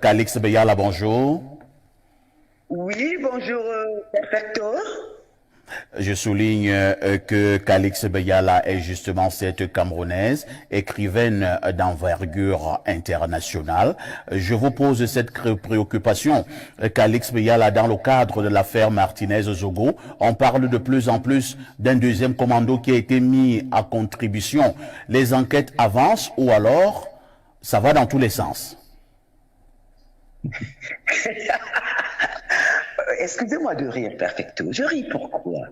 Calix Beyala, bonjour. Oui, bonjour, Perfecto. Je souligne que Calix Beyala est justement cette Camerounaise, écrivaine d'envergure internationale. Je vous pose cette préoccupation. Calix Beyala, dans le cadre de l'affaire Martinez-Zogo, on parle de plus en plus d'un deuxième commando qui a été mis à contribution. Les enquêtes avancent ou alors ça va dans tous les sens? Excusez-moi de rire, Perfecto. Je ris pourquoi?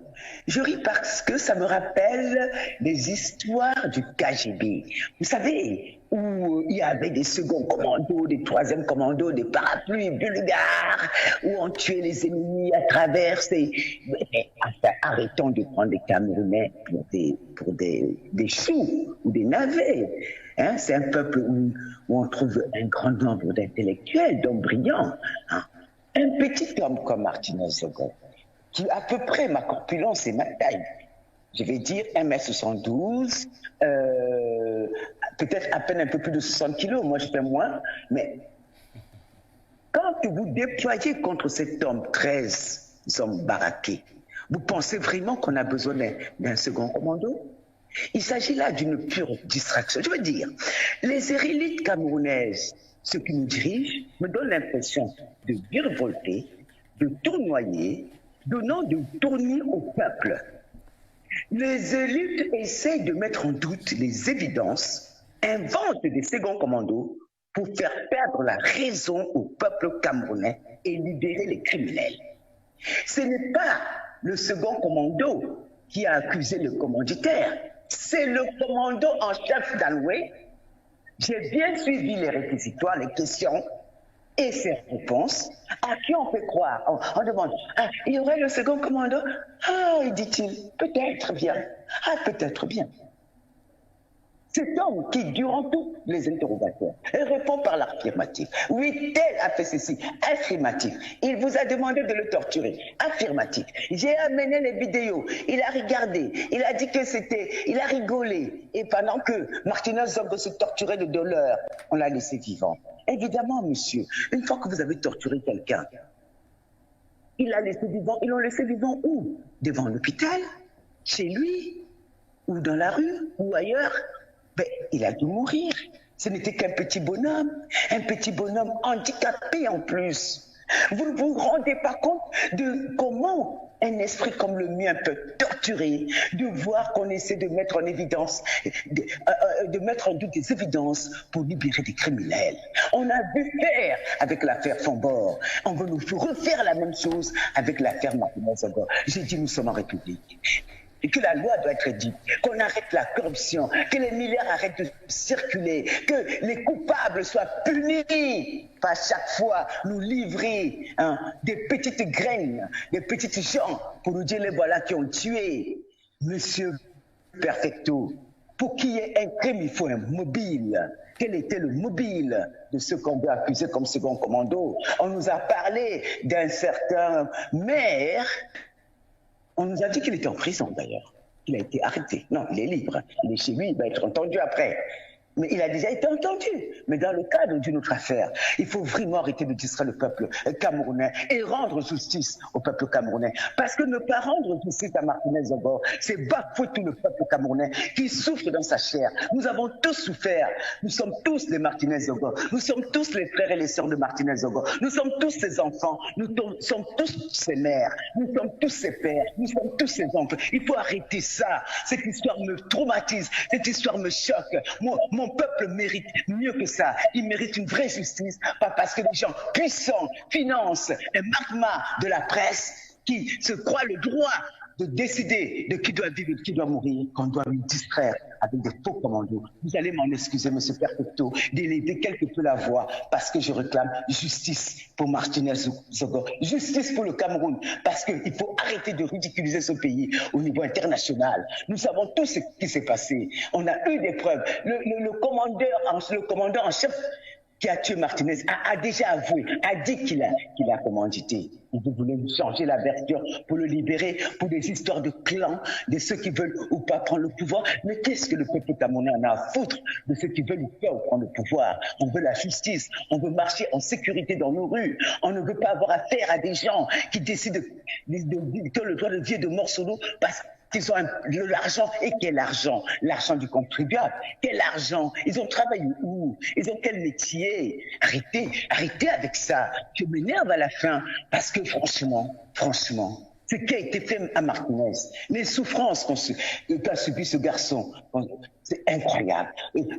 Je ris parce que ça me rappelle des histoires du KGB. Vous savez, où il y avait des seconds commandos, des troisièmes commandos, des parapluies bulgares, où on tuait les ennemis à travers ces... Enfin, arrêtons de prendre les Camerounais pour des choux ou des navets. Hein, c'est un peuple où on trouve un grand nombre d'intellectuels, d'hommes brillants. Hein. Un petit homme comme Martinez-Zogo, qui a à peu près ma corpulence et ma taille, je vais dire 1m72, peut-être à peine un peu plus de 60 kilos, moi je fais moins, mais quand vous déployez contre cet homme 13 hommes baraqués, vous pensez vraiment qu'on a besoin d'un second commando? Il s'agit là d'une pure distraction. Je veux dire, les élites camerounaises, ceux qui nous dirigent, me donnent l'impression de virevolter, de tournoyer, donnant de tournis au peuple. Les élites essaient de mettre en doute les évidences, inventent des seconds commandos pour faire perdre la raison au peuple camerounais et libérer les criminels. Ce n'est pas le second commando qui a accusé le commanditaire, c'est le commando en chef d'Anoué. J'ai bien suivi les réquisitoires, les questions et ses réponses. À qui on fait croire? On demande, ah, il y aurait le second commando? Ah, dit-il, peut-être bien. Ah, peut-être bien. Cet homme qui, durant tous les interrogatoires, répond par l'affirmatif. Oui, tel a fait ceci. Affirmatif. Il vous a demandé de le torturer. Affirmatif. J'ai amené les vidéos. Il a regardé. Il a dit que c'était... Il a rigolé. Et pendant que Martinez-Zogo se torturait de douleur, on l'a laissé vivant. Évidemment, monsieur, une fois que vous avez torturé quelqu'un, il l'a laissé vivant. Ils l'ont laissé vivant où? Devant l'hôpital? Chez lui? Ou dans la rue? Ou ailleurs? Ben, il a dû mourir. Ce n'était qu'un petit bonhomme handicapé en plus. Vous ne vous rendez pas compte de comment un esprit comme le mien peut torturer, de voir qu'on essaie de mettre en évidence, de mettre en doute des évidences pour libérer des criminels. On a vu faire avec l'affaire Fombord. On veut nous refaire la même chose avec l'affaire Martinez-Zogo. J'ai dit, nous sommes en République. Et que la loi doit être dite, qu'on arrête la corruption, que les milliards arrêtent de circuler, que les coupables soient punis, pas chaque fois nous livrer des petites graines, des petites gens pour nous dire les voilà qui ont tué. Monsieur Perfecto, pour qu'il y ait un crime, il faut un mobile. Quel était le mobile de ce qu'on veut accuser comme second commando? On nous a parlé d'un certain maire. On nous a dit qu'il était en prison d'ailleurs. Il a été arrêté. Non, il est libre. Il est chez lui, il va être entendu après. Mais il a déjà été entendu. Mais dans le cadre d'une autre affaire, il faut vraiment arrêter de distraire le peuple camerounais et rendre justice au peuple camerounais. Parce que ne pas rendre justice à Martinez-Zogo, c'est bafouer tout le peuple camerounais qui souffre dans sa chair. Nous avons tous souffert. Nous sommes tous les Martinez-Zogo. Nous sommes tous les frères et les sœurs de Martinez-Zogo. Nous sommes tous ses enfants. Nous sommes tous ses mères. Nous sommes tous ses pères. Nous sommes tous ses oncles. Il faut arrêter ça. Cette histoire me traumatise. Cette histoire me choque. Mon peuple mérite mieux que ça. Il mérite une vraie justice, pas parce que les gens puissants financent un magma de la presse qui se croient le droit de décider de qui doit vivre et de qui doit mourir, qu'on doit nous distraire avec des faux commandos. Vous allez m'en excuser, monsieur Perfecto, d'élever quelque peu la voix, parce que je réclame justice pour Martinez-Zogo, justice pour le Cameroun, parce qu'il faut arrêter de ridiculiser ce pays au niveau international. Nous savons tous ce qui s'est passé. On a eu des preuves. Le commandant en chef qui a tué Martinez a déjà avoué, a dit qu'il a commandité. Il voulait changer la version pour le libérer, pour des histoires de clans, de ceux qui veulent ou pas prendre le pouvoir. Mais qu'est-ce que le peuple camerounais en a à foutre de ceux qui veulent ou pas prendre le pouvoir? On veut la justice, on veut marcher en sécurité dans nos rues, on ne veut pas avoir affaire à des gens qui décident qui ont le droit de vie et de mort sur nous parce qu'ils ont de l'argent. Et quel argent? L'argent du contribuable. Quel argent? Ils ont travaillé où? Ils ont quel métier? Arrêtez avec ça. Je m'énerve à la fin parce que franchement, ce qui a été fait à Martinez, les souffrances qu'a subi ce garçon, c'est incroyable.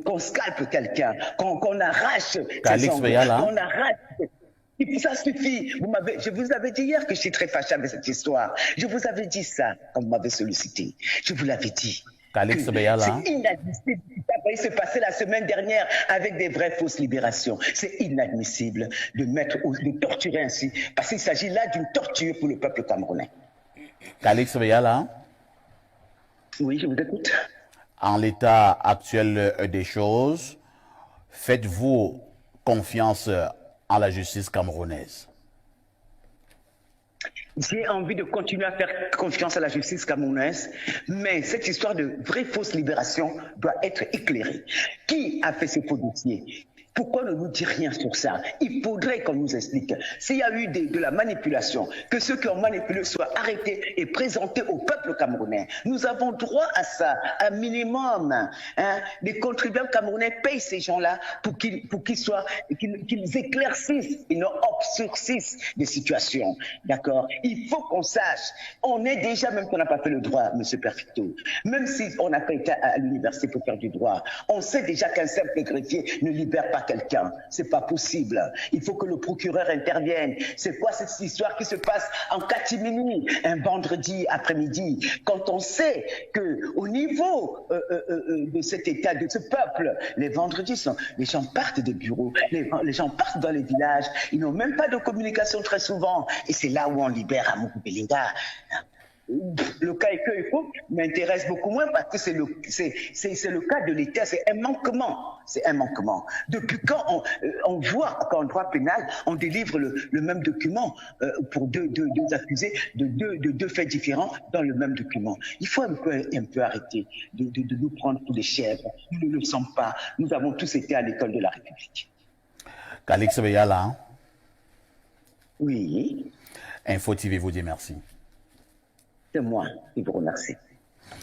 Qu'on scalpe quelqu'un, qu'on arrache ses ongles, qu'on arrache... Et puis ça suffit. Je vous avais dit hier que je suis très fâché avec cette histoire. Je vous avais dit ça quand vous m'avez sollicité. Je vous l'avais dit. C'est inadmissible ce qui s'est passé la semaine dernière avec des vraies fausses libérations. C'est inadmissible de torturer ainsi, parce qu'il s'agit là d'une torture pour le peuple camerounais. Calix Beyala. Oui, je vous écoute. En l'état actuel des choses, faites-vous confiance en la justice camerounaise? J'ai envie de continuer à faire confiance à la justice camerounaise, mais cette histoire de vraie fausse libération doit être éclairée. Qui a fait ces faux dossiers? Pourquoi ne nous dit rien sur ça? Il faudrait qu'on nous explique. S'il y a eu de la manipulation, que ceux qui ont manipulé soient arrêtés et présentés au peuple camerounais. Nous avons droit à ça, un minimum. Hein? Les contribuables camerounais payent ces gens-là pour qu'ils éclaircissent et non obscurcissent des situations. D'accord? Il faut qu'on sache. On est déjà, même qu'on n'a pas fait le droit, M. Perfecto, même si on n'a pas été à l'université pour faire du droit, on sait déjà qu'un simple greffier ne libère pas quelqu'un. C'est pas possible. Il faut que le procureur intervienne. C'est quoi cette histoire qui se passe en catimini, un vendredi après-midi, quand on sait que au niveau de cet État, de ce peuple, les vendredis les gens partent des bureaux, les gens partent dans les villages, ils n'ont même pas de communication très souvent, et c'est là où on libère Amourou Belinga. Le cas Eko m'intéresse beaucoup moins parce que c'est le cas de l'État, c'est un manquement. C'est un manquement. Depuis quand on voit qu'en droit pénal, on délivre le même document pour deux accusés de deux faits différents dans le même document. Il faut un peu arrêter de nous prendre pour des chèvres. Nous ne le sommes pas. Nous avons tous été à l'école de la République. Calix Beyala. Oui. Info TV vous dit merci. C'est moi qui vous remercie.